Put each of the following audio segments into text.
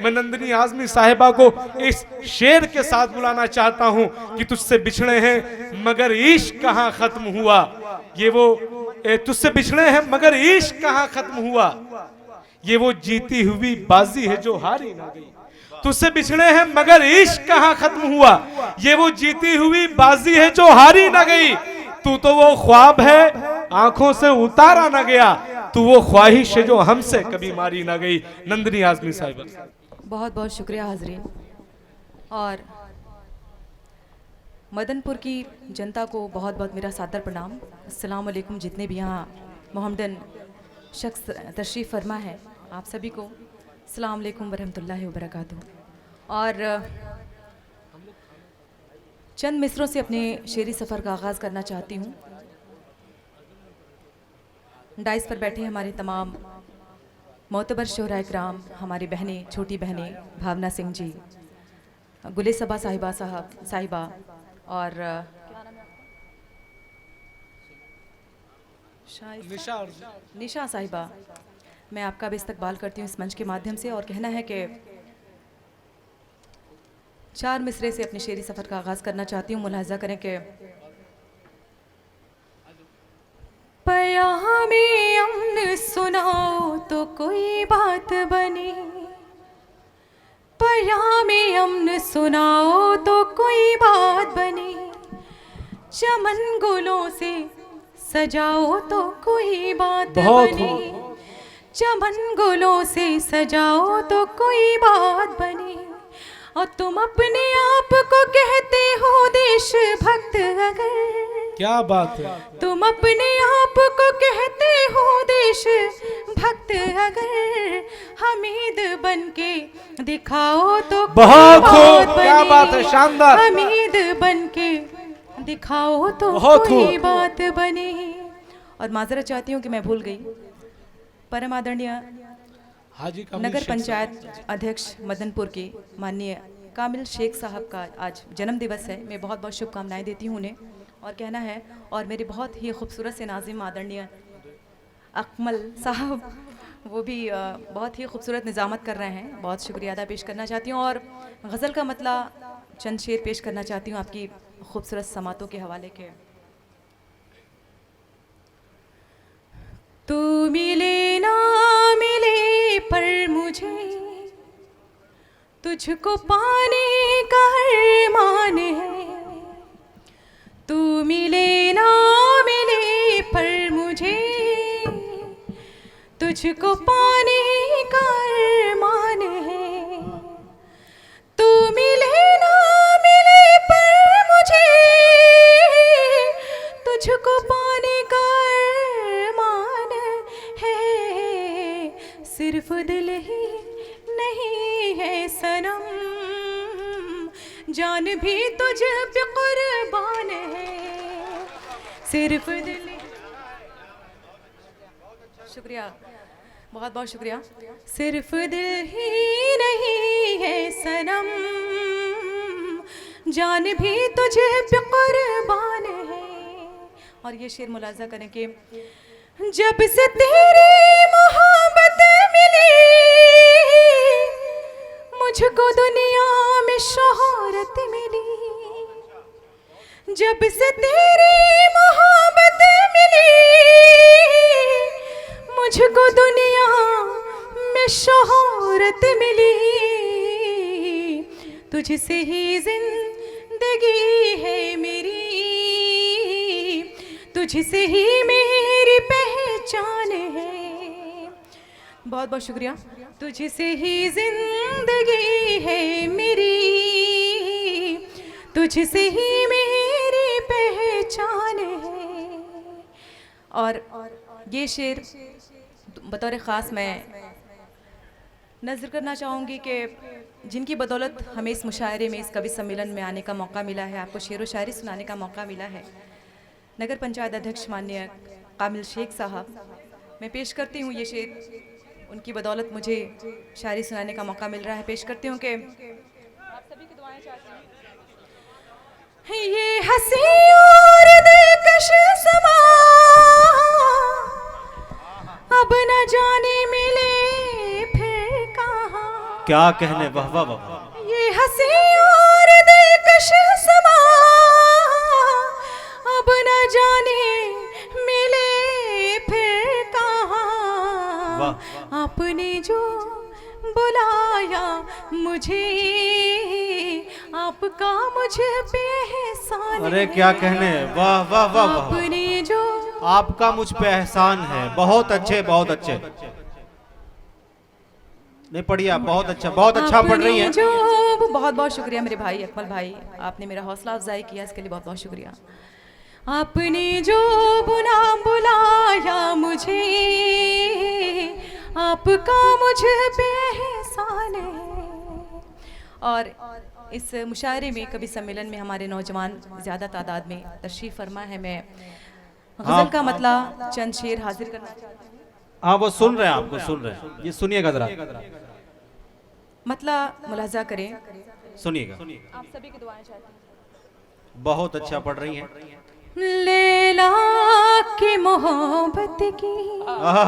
मैं नंदिनी आज़मी साहिबा को इस शेर के साथ बुलाना चाहता हूं कि तुझसे बिछड़े हैं मगर इश्क कहां खत्म हुआ। ये वो तुझसे बिछड़े हैं मगर इश्क कहां खत्म हुआ, ये वो जीती हुई बाजी है जो हारी ना गई। तुझसे बिछड़े हैं मगर इश्क कहां खत्म हुआ, ये वो जीती हुई बाजी है जो हारी ना गई। तू तो वो ख्वाब है आंखों से उतारा ना गया, तू वो ख्वाहिश है जो हमसे कभी मारी ना गई। नंदिनी आज़मी साहिबा। बहुत बहुत शुक्रिया हाजरीन। और मदनपुर की जनता को बहुत बहुत मेरा सादर प्रणाम। अस्सलाम वालेकुम। जितने भी यहाँ मोहम्मदन शख्स तशरीफ़ फरमा है आप सभी को अस्सलाम वालेकुम वरहमतुल्लाहि वबरकातुहू। और चंद मिसरों से अपने शेरी सफ़र का आगाज़ करना चाहती हूँ। डाइस पर बैठे हमारे तमाम मोतबर शोहरा इकराम, हमारी बहनें, छोटी बहनें भावना सिंह जी, गुले सबा साहिबा और निशा साहिबा, मैं आपका भी इस्तकबाल करती हूँ इस मंच के माध्यम से। और कहना है कि 4 मिसरे से अपने शेरी सफ़र का आगाज़ करना चाहती हूँ। मुलाहज़ा करें कि पयामे अमन सुनाओ तो कोई बात बने, पयामे अमन सुनाओ तो कोई बात बने, चमन गुलों से सजाओ तो कोई बात बने, चमन गुलों से सजाओ तो कोई बात बने। और तुम अपने आप को कहते हो देशभक्त, अगर क्या बात है, तुम अपने आप को कहते हो देशभक्त, अगर हमीद बनके दिखाओ तो बहुत बात खूब, क्या बात है, शानदार। हमीद बनके दिखाओ तो बहुत कोई खूब। बात बने। और माजरत चाहती हूँ कि मैं भूल गई। परम आदरणीय हाजी नगर पंचायत अध्यक्ष मदनपुर के माननीय कामिल शेख साहब का आज जन्म दिवस है। मैं बहुत बहुत शुभकामनाएं देती हूँ उन्हें। और कहना है, और मेरे बहुत ही खूबसूरत से नाजिम आदरणीय अकमल साहब, वो भी बहुत ही खूबसूरत निज़ामत कर रहे हैं, बहुत शुक्रिया अदा पेश करना चाहती हूँ। और गज़ल का मतला चंद शेर पेश करना चाहती हूँ आपकी खूबसूरत समातों के हवाले के। तू मिले ना मिले पर मुझे तुझको पाने का अरमान है, तू मिले ना मिले पर मुझे तुझको पाने का अरमान है, तू मिले ना मिले पर मुझे तुझको पाने का अरमान है, सिर्फ दिल ही नहीं है सनम, जान भी तुझ पे कुर्बान है, सिर्फ दिल। शुक्रिया, बहुत बहुत शुक्रिया। सिर्फ दिल ही नहीं है सनम, जान भी तुझे पे कुर्बान है। और ये शेर मुलाजा करें कि जब से तेरी मोहब्बत मिली मुझको दुनिया में शोहरत मिली, जब से तेरी मोहब्बत मिली मुझको दुनिया में शोहरत मिली, तुझसे ही जिंदगी है मेरी, तुझसे ही मेरी पहचान है। बहुत बहुत शुक्रिया। तुझसे ही जिंदगी है मेरी, तुझसे ही मेरी पहचान है। और ये शेर बतौर ख़ास मैं नज़र करना चाहूँगी कि जिनकी बदौलत हमें इस मुशायरे में, इस कवि सम्मेलन में आने का मौका मिला है, आपको शेर व शायरी सुनाने का मौका मिला है। नगर पंचायत अध्यक्ष माननीय कामिल शेख साहब, मैं पेश करती हूँ ये शेर, उनकी बदौलत मुझे शायरी सुनाने का मौका मिल रहा है। पेश करती हूँ कि आप सभी की दुआएं चाहती हूँ। ये हंसी और दिलकश समा अब न जाने मिले फिर कहाँ, क्या कहने, वाह वाह वाह। ये हंसी और दिलकश समा अब न जाने मिले फिर कहाँ। वाह। आपने जो बुलाया मुझे, आपका मुझे पे एहसान है। अरे क्या कहने, वाह वाह वाह वाह। आपने जो आपका मुझ पे एहसान है। बहुत अच्छे, बहुत अच्छे। नहीं पढ़िए आप, बहुत अच्छा, बहुत अच्छा पढ़ रही हैं। जो बहुत बहुत शुक्रिया मेरे भाई अकमल भाई, आपने मेरा हौसला अफजाई किया, इसके लिए बहुत बहुत शुक्रिया। आपने जो बुलाया मुझे, आपका मुझे पे एहसान है। और इस मुशायरे में, कवि सम्मेलन में हमारे नौजवान ज़्यादा तादाद में तशरीफ़ फरमा है। मैं गज़ल का मतलब चंद शेर हाजिर करना चाहती हूँ। हाँ वो सुन रहे हैं, आपको सुन रहे हैं, ये सुनिएगा जरा, मतलब मुलाजा करें, सुनिएगा। आप सभी की दुआएं चाहती हूँ। बहुत अच्छा पढ़ रही हैं। लैला की मोहब्बत की आहा,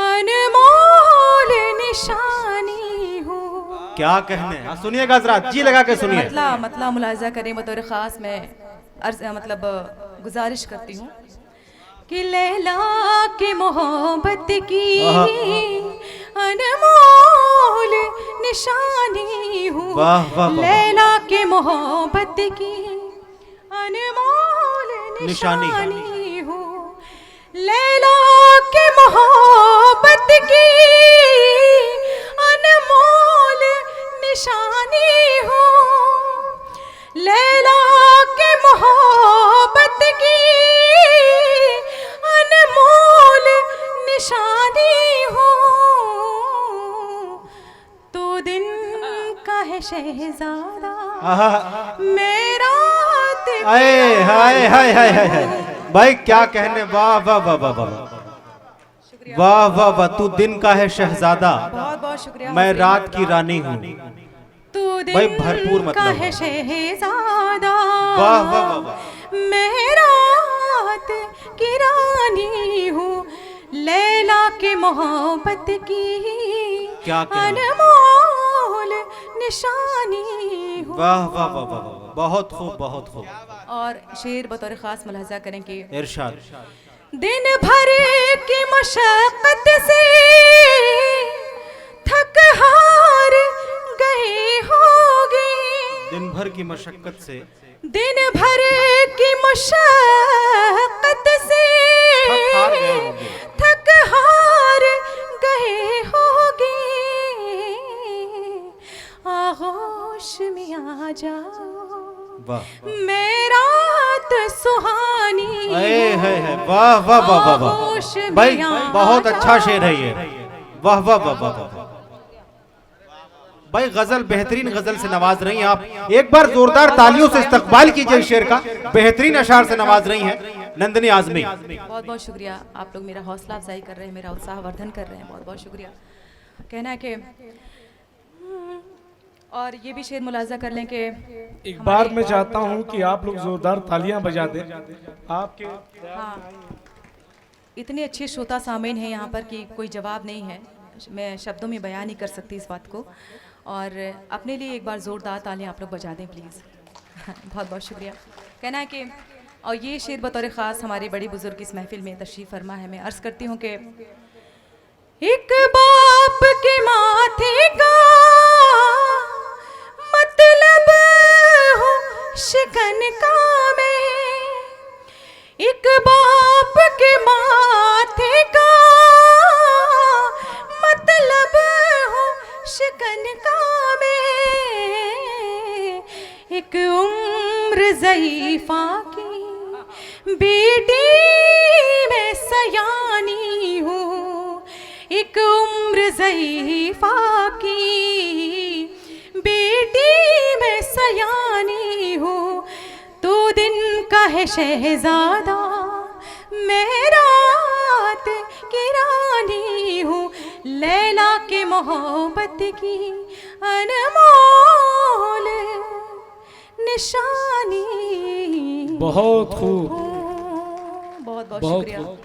अनमोल निशानी हो। क्या कहने, हाँ, सुनिएगा जरा, जी लगा के सुनिए। मतलब मुलाजा करें, बतौर ख़ास मैं मतलब गुजारिश करती हूँ कि लैला की मोहब्बत की अनमोल निशानी हूँ। वाह, वाह, वाह। लैला की मोहब्बत की अनमोल निशानी। निशानी हूँ। लैला की मोहब्बत की अनमोल निशानी हूँ। लैला के मोहब्बत की अनमोल निशानी हूँ। तो दिन का है शहजादा मेरा हाय हाय हाय हाय हाय भाई, क्या कहने, वाह वाह वाह वाह वाह वाह वाह वाह। तू दिन का है शहजादा, बहुत बहुत शुक्रिया। मैं रात की रानी हूँ। तू भाई दिन भरपूर मतलब का है। है शहजादा, वाह वाह वाह वाह। मैं रात की रानी हूँ। लैला के मोहब्बत की क्या कहना। अनमोल निशानी हूँ। वाह वाह वाह वाह वाह, बहुत खूब, बहुत खूब। और शेर बतौर खास मुलाजा करें कि इरशाद। दिन भर की मशक्कत से थक हार गए होगे। दिन भर की मशक्कत से, दिन भर की मशक्कत से थक हार गए थक हार गए होगे। आगोश में आ जाओ, वाह। मेरा तो सुहानी अरे है, वाह वाह वाह वाह वाह आगोश में भाई, आ बहुत अच्छा जाओ। शेर है ये। वाह वाह वाह वाह वाह भाई, गजल बेहतरीन गजल से नवाज रही हैं आप। एक बार जोरदार तालियों से इस्तकबाल कीजिए इस शेर का। बेहतरीन अशार से नवाज रही हैं नंदिनी आजमी। बहुत बहुत शुक्रिया। आप लोग मेरा हौसला अफजाई कर रहे हैं, मेरा उत्साह वर्धन कर रहे हैं, बहुत बहुत शुक्रिया। कहना है कि और ये भी शेर मुलाजा कर लें कि एक बार मैं चाहता हूं कि आप लोग जोरदार तालियां बजा दें। आपके हाँ, इतने अच्छे श्रोता सामीन हैं यहाँ पर कि कोई जवाब नहीं है। मैं शब्दों में बयान नहीं कर सकती इस बात को। और अपने लिए एक बार ज़ोरदार तालियां आप लोग बजा दें प्लीज़। बहुत बहुत शुक्रिया। कहना है कि और ये शेर बतौर ख़ास हमारे बड़े बुज़ुर्ग इस महफिल में तशरीफ़ फरमा है। मैं अर्ज़ करती हूँ कि एक बाप के माथे का मतलब हो शिकन का में। एक बाप के माथे का मतलब हो शिकन का में। एक उम्र ज़ईफ़ा की बेटी मैं सयानी हूँ। एक उम्र ज़ईफ़ा की बेटी मैं सयानी हूँ। तू दिन का है शहज़ादा, मैं रात की रानी हूँ। लैला के मोहब्बत की अनमोल निशानी। बहुत खूब, बहुत बहुत बहुत शुक्रिया। खूब।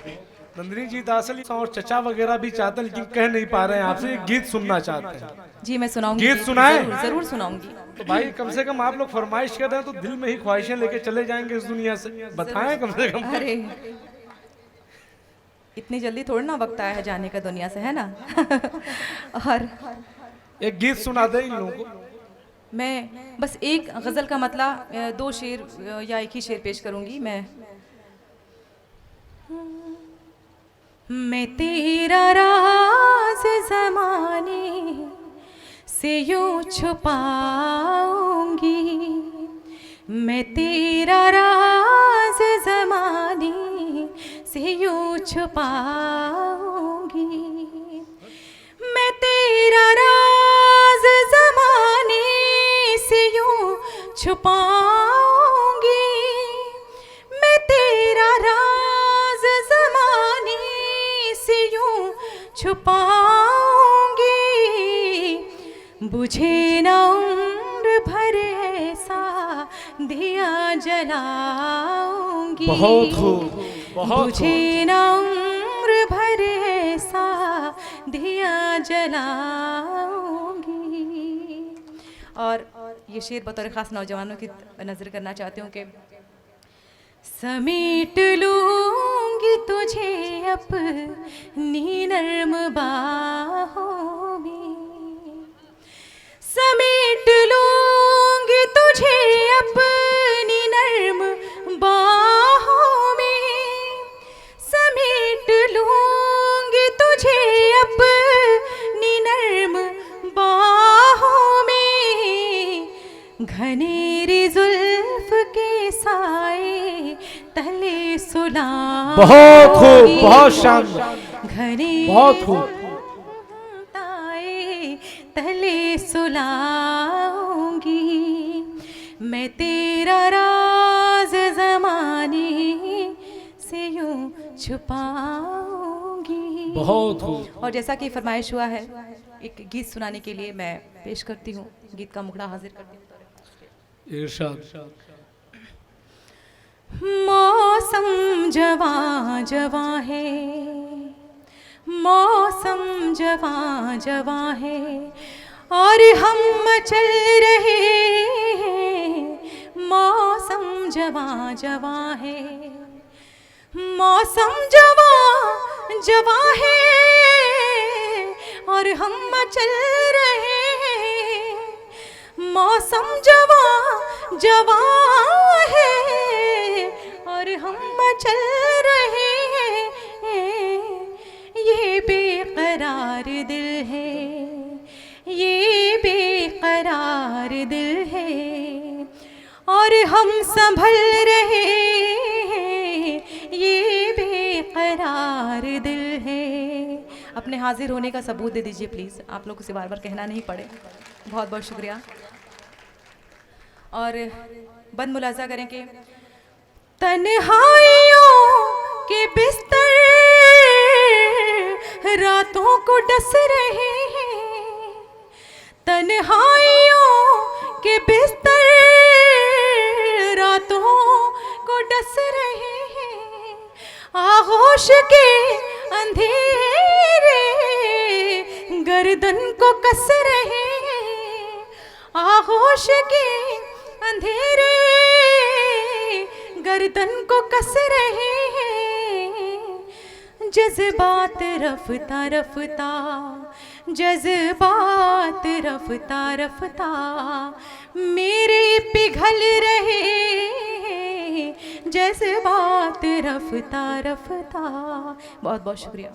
नंदिनी जी दासली और चचा वगैरह भी चाहते हैं लेकिन कह नहीं पा रहे हैं आपसे, एक गीत सुनना चाहते हैं। जी मैं सुनाऊंगी, गीत सुनाएं? जरूर, जरूर सुनाऊंगी। तो भाई कम से कम आप लोग फरमाइश कर रहे हैं तो दिल में ही ख्वाहिशें लेके चले जाएंगे इस दुनिया से, बताएं कम से कम। अरे इतनी जल्दी थोड़ी ना वक्त आया है जाने का दुनिया से, है ना। और एक गीत सुना दे इन लोगों को। मैं बस एक गज़ल का मतला 2 शेर या एक ही शेर पेश करूंगी। मैं तेरा राज ज़माने से यूं छुपाऊंगी, मैं तेरा राज ज़माने से यूं छुपाऊंगी, मैं तेरा राज ज़माने से यूं छुपाऊंगी, मैं तेरा राज ज़माने से यूं छुपाऊंगी, बुझे न उम्र भर ऐसा दिया जलाऊंगी, बहुत खूब, बहुत बुझे न उम्र भर ऐसा दिया जलाऊंगी। और ये शेर बतौर ख़ास नौजवानों की नज़र करना चाहती हूँ कि समेट लूंगी तुझे अपनी नर्म बाहों में, समेट लूंगी तुझे अपनी नर्म बाहों में, समेट लूंगी तुझे अपनी नर्म बाहों में, घनेरी जुल्फ के साए तले सुलाऊंगी, बहुत खूब, बहुत शानदार, घनेरी बहुत खूब। तले सुलाऊंगी, मैं तेरा राज ज़माने से यूं छुपाऊंगी। बहुत खूब। और जैसा कि फरमाइश हुआ है एक गीत सुनाने के लिए मैं पेश करती हूँ, गीत का मुखड़ा हाजिर करती हूँ। इरशाद। मौसम जवां जवां है, मौसम जवां जवां है, और हम चल रहे हैं, मौसम जवां जवां है, मौसम जवां जवां है, और हम चल रहे हैं, मौसम जवां जवां है, और हम चल रहे हैं, ये बेकरार दिल है, ये बेकरार दिल है, और हम संभल रहे हैं, ये बेकरार दिल है। अपने हाजिर होने का सबूत दे दीजिए प्लीज़, आप लोगों से बार बार कहना नहीं पड़े। बहुत बहुत शुक्रिया। और बंद मुलाजा करें कि तन्हाइयों के बिस्तर रातों को डस रहे हैं, तन्हाइयों के बिस्तर रातों को डस रहे हैं, आगोश के अंधेरे गर्दन को कस रहे हैं, आगोश के अंधेरे गर्दन को कस रहे हैं, जज्बात रफ्ता रफ्ता, जज्बात रफ्ता रफ्ता मेरे पिघल रहे हैं, जज्बात रफ्ता रफ्ता। बहुत बहुत शुक्रिया।